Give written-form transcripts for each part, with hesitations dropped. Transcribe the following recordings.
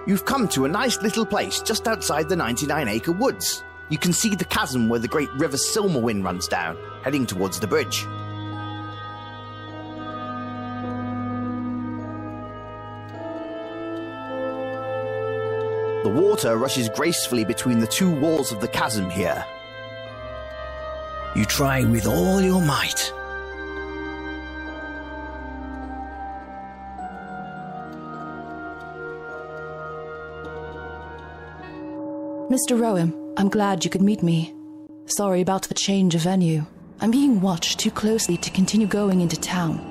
You've come to a nice little place just outside the 99-acre woods. You can see the chasm where the great river Silmerwind runs down, heading towards the bridge. The water rushes gracefully between the two walls of the chasm here. You try with all your might. Mr. Rowan, I'm glad you could meet me. Sorry about the change of venue. I'm being watched too closely to continue going into town.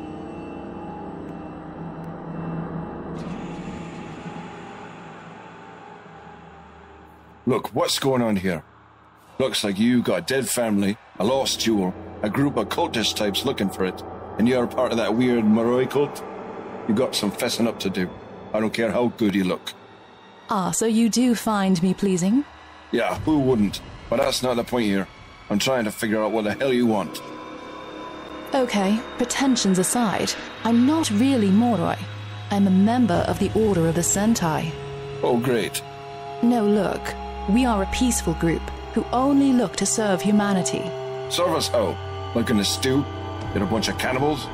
Look, what's going on here? Looks like you got a dead family, a lost jewel, a group of cultist types looking for it, and you're part of that weird Moroi cult? You got some fessing up to do. I don't care how good you look. Ah, so you do find me pleasing? Yeah, who wouldn't? But that's not the point here. I'm trying to figure out what the hell you want. Okay, pretensions aside, I'm not really Moroi. I'm a member of the Order of the Sentai. Oh, great. No, look, we are a peaceful group who only look to serve humanity. Serve us how? Like in a stew? You're a bunch of cannibals?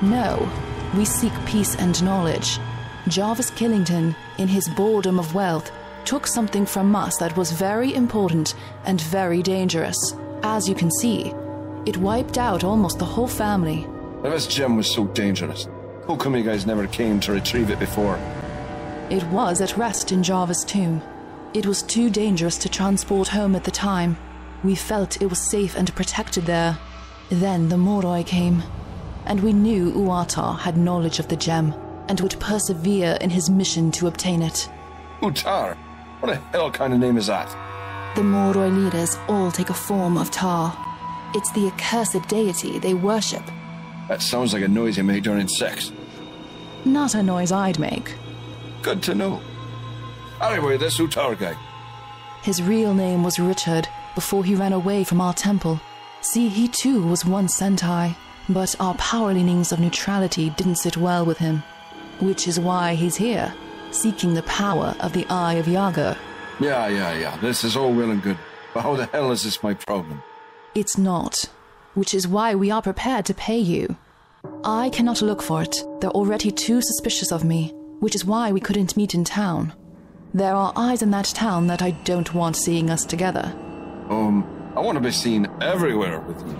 No, we seek peace and knowledge. Jarvis Killington, in his boredom of wealth, took something from us that was very important and very dangerous. As you can see, it wiped out almost the whole family. If this gem was so dangerous, how come you guys never came to retrieve it before? It was at rest in Jarvis' tomb. It was too dangerous to transport home at the time. We felt it was safe and protected there. Then the Moroi came, and we knew Uata had knowledge of the gem and would persevere in his mission to obtain it. Utar? What the hell kind of name is that? The Moroi leaders all take a form of Tar. It's the accursed deity they worship. That sounds like a noise you make during sex. Not a noise I'd make. Good to know. Anyway, this Utar guy. His real name was Richard before he ran away from our temple. See, he too was once Sentai, but our power leanings of neutrality didn't sit well with him. Which is why he's here, seeking the power of the Eye of Yaga. Yeah. This is all well and good. But how the hell is this my problem? It's not. Which is why we are prepared to pay you. I cannot look for it. They're already too suspicious of me, which is why we couldn't meet in town. There are eyes in that town that I don't want seeing us together. I want to be seen everywhere with you.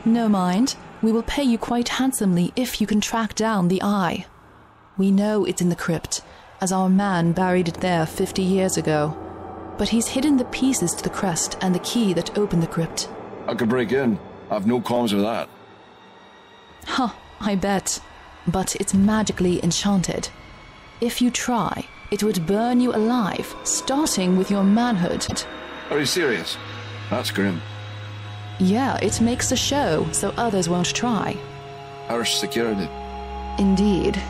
No mind. We will pay you quite handsomely if you can track down the eye. We know it's in the crypt, as our man buried it there 50 years ago. But he's hidden the pieces to the crest and the key that opened the crypt. I could break in. I've no qualms with that. Huh, I bet. But it's magically enchanted. If you try, it would burn you alive, starting with your manhood. Are you serious? That's grim. Yeah, it makes a show, so others won't try. Harsh security. Indeed.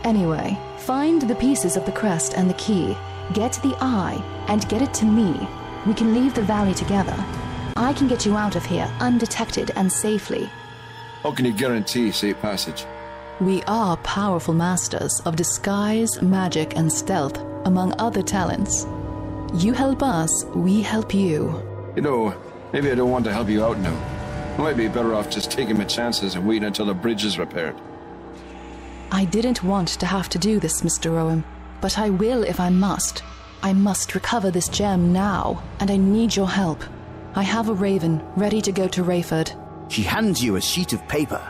Anyway, find the pieces of the crest and the key, get the eye, and get it to me. We can leave the valley together. I can get you out of here undetected and safely. How can you guarantee safe passage? We are powerful masters of disguise, magic, and stealth, among other talents. You help us, we help you. You know, maybe I don't want to help you out now. I might be better off just taking my chances and waiting until the bridge is repaired. I didn't want to have to do this, Mr. Rowan, but I will if I must. I must recover this gem now, and I need your help. I have a raven ready to go to Rayford. She hands you a sheet of paper.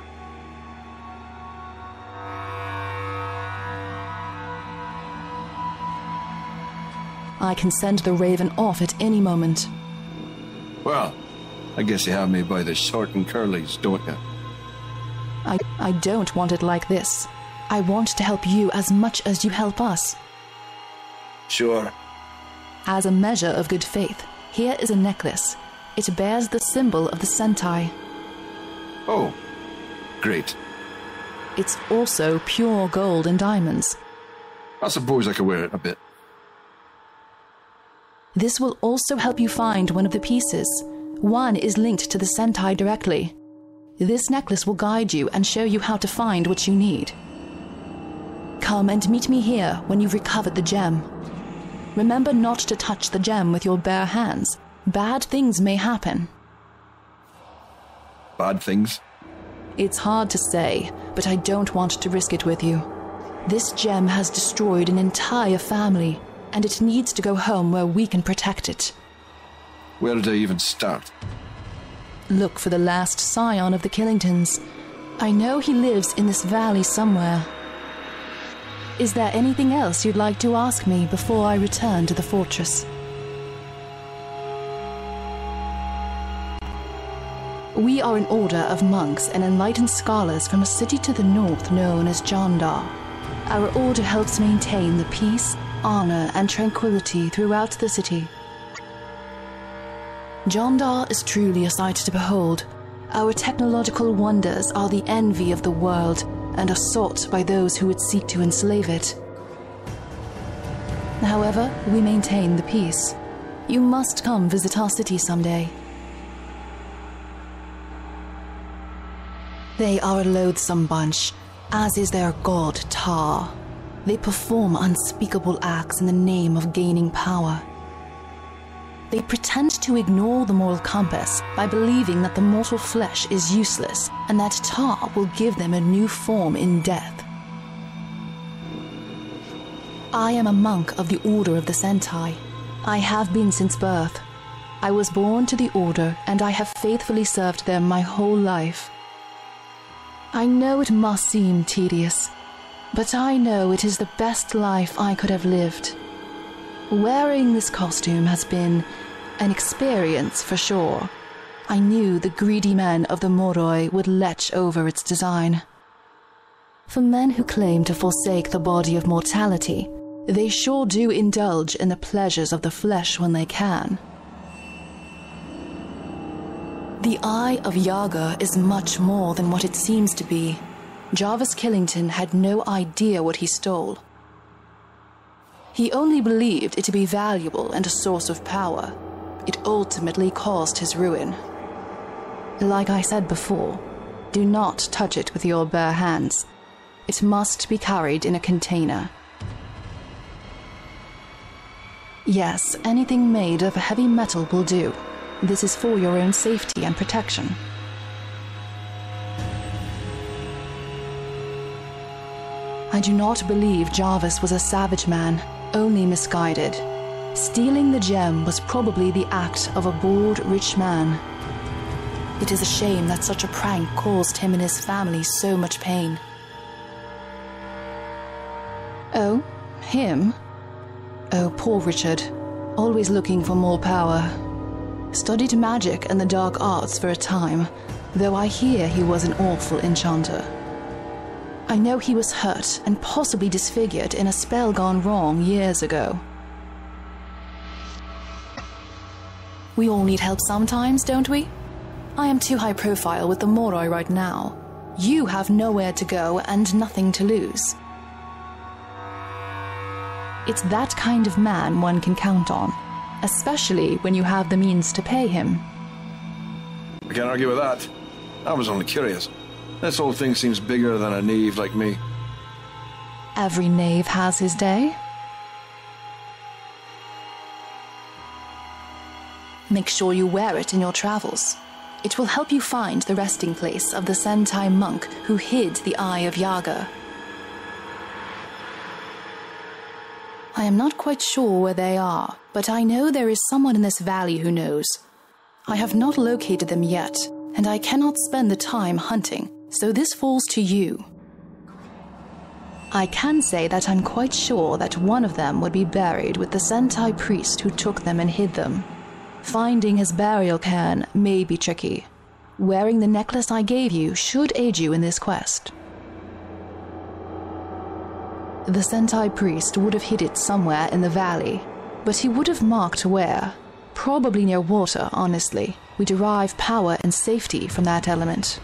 I can send the raven off at any moment. Well, I guess you have me by the short and curlies, don't you? I don't want it like this. I want to help you as much as you help us. Sure. As a measure of good faith, here is a necklace. It bears the symbol of the Sentai. Oh, great. It's also pure gold and diamonds. I suppose I could wear it a bit. This will also help you find one of the pieces. One is linked to the Sentai directly. This necklace will guide you and show you how to find what you need. Come and meet me here when you've recovered the gem. Remember not to touch the gem with your bare hands. Bad things may happen. Bad things? It's hard to say, but I don't want to risk it with you. This gem has destroyed an entire family, and it needs to go home where we can protect it. Where did I even start? Look for the last scion of the Killingtons. I know he lives in this valley somewhere. Is there anything else you'd like to ask me before I return to the fortress? We are an order of monks and enlightened scholars from a city to the north known as Jandar. Our order helps maintain the peace, honor, and tranquility throughout the city. Jandar is truly a sight to behold. Our technological wonders are the envy of the world and are sought by those who would seek to enslave it. However, we maintain the peace. You must come visit our city someday. They are a loathsome bunch, as is their god Tar. They perform unspeakable acts in the name of gaining power. They pretend to ignore the moral compass by believing that the mortal flesh is useless and that Tar will give them a new form in death. I am a monk of the Order of the Sentai. I have been since birth. I was born to the Order and I have faithfully served them my whole life. I know it must seem tedious, but I know it is the best life I could have lived. Wearing this costume has been an experience for sure. I knew the greedy men of the Moroi would lech over its design. For men who claim to forsake the body of mortality, they sure do indulge in the pleasures of the flesh when they can. The Eye of Yaga is much more than what it seems to be. Jarvis Killington had no idea what he stole. He only believed it to be valuable and a source of power. It ultimately caused his ruin. Like I said before, do not touch it with your bare hands. It must be carried in a container. Yes, anything made of heavy metal will do. This is for your own safety and protection. I do not believe Jarvis was a savage man, only misguided. Stealing the gem was probably the act of a bored, rich man. It is a shame that such a prank caused him and his family so much pain. Oh, him? Oh, poor Richard, always looking for more power. Studied magic and the dark arts for a time, though I hear he was an awful enchanter. I know he was hurt and possibly disfigured in a spell gone wrong years ago. We all need help sometimes, don't we? I am too high profile with the Moroi right now. You have nowhere to go and nothing to lose. It's that kind of man one can count on, especially when you have the means to pay him. I can't argue with that. I was only curious. This whole thing seems bigger than a knave like me. Every knave has his day. Make sure you wear it in your travels. It will help you find the resting place of the Sentai monk who hid the Eye of Yaga. I am not quite sure where they are, but I know there is someone in this valley who knows. I have not located them yet, and I cannot spend the time hunting, so this falls to you. I can say that I'm quite sure that one of them would be buried with the Sentai priest who took them and hid them. Finding his burial cairn may be tricky. Wearing the necklace I gave you should aid you in this quest. The Sentai priest would have hid it somewhere in the valley, but he would have marked where. Probably near water, honestly. We derive power and safety from that element.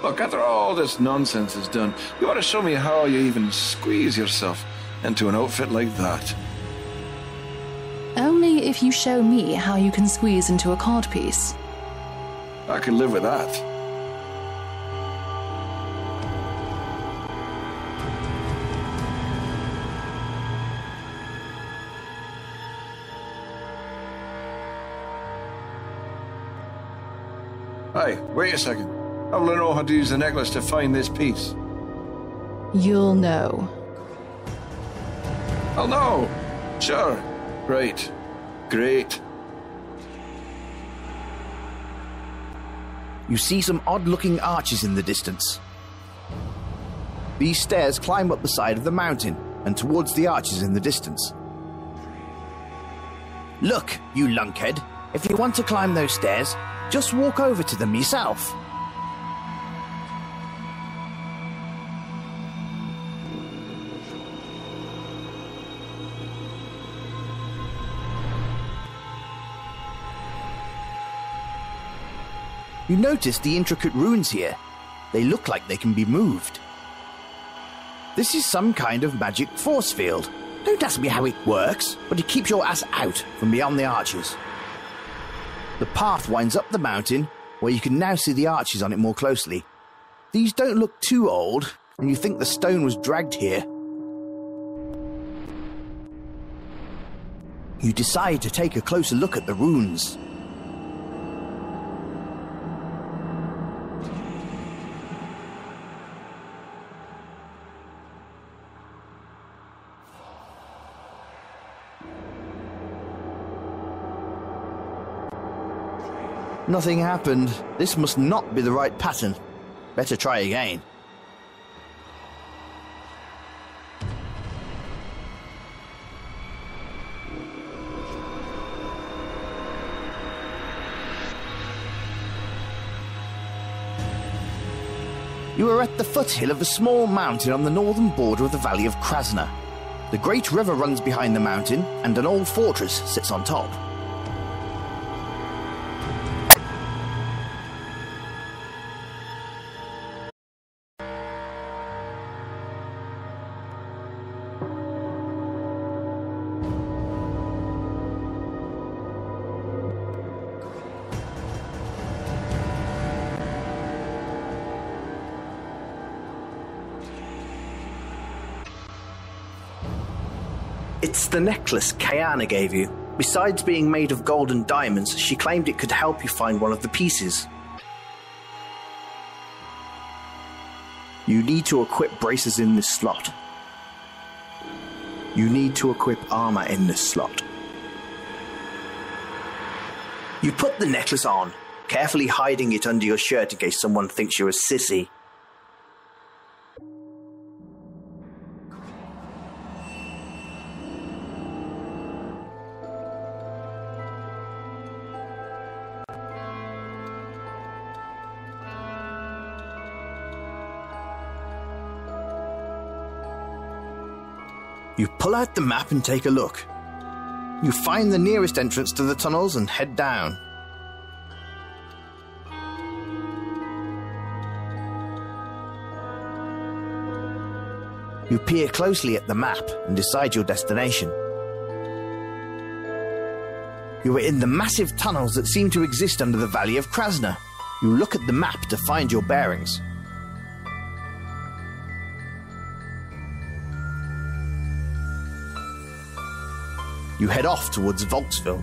Look, after all this nonsense is done, you ought to show me how you even squeeze yourself into an outfit like that. Only if you show me how you can squeeze into a codpiece. I could live with that. Hey, wait a second. How will I know how to use the necklace to find this piece? You'll know. I'll know. Sure. Right. Great. You see some odd-looking arches in the distance. These stairs climb up the side of the mountain and towards the arches in the distance. Look, you lunkhead. If you want to climb those stairs, just walk over to them yourself. You notice the intricate runes here. They look like they can be moved. This is some kind of magic force field. Don't ask me how it works, but it keeps your ass out from beyond the arches. The path winds up the mountain, where you can now see the arches on it more closely. These don't look too old, and you think the stone was dragged here. You decide to take a closer look at the runes. Nothing happened. This must not be the right pattern. Better try again. You are at the foothill of a small mountain on the northern border of the Valley of Krasna. The great river runs behind the mountain, and an old fortress sits on top. It's the necklace Kayana gave you. Besides being made of gold and diamonds, she claimed it could help you find one of the pieces. You need to equip braces in this slot. You need to equip armor in this slot. You put the necklace on, carefully hiding it under your shirt in case someone thinks you're a sissy. You pull out the map and take a look. You find the nearest entrance to the tunnels and head down. You peer closely at the map and decide your destination. You are in the massive tunnels that seem to exist under the Valley of Krasna. You look at the map to find your bearings. You head off towards Volksville.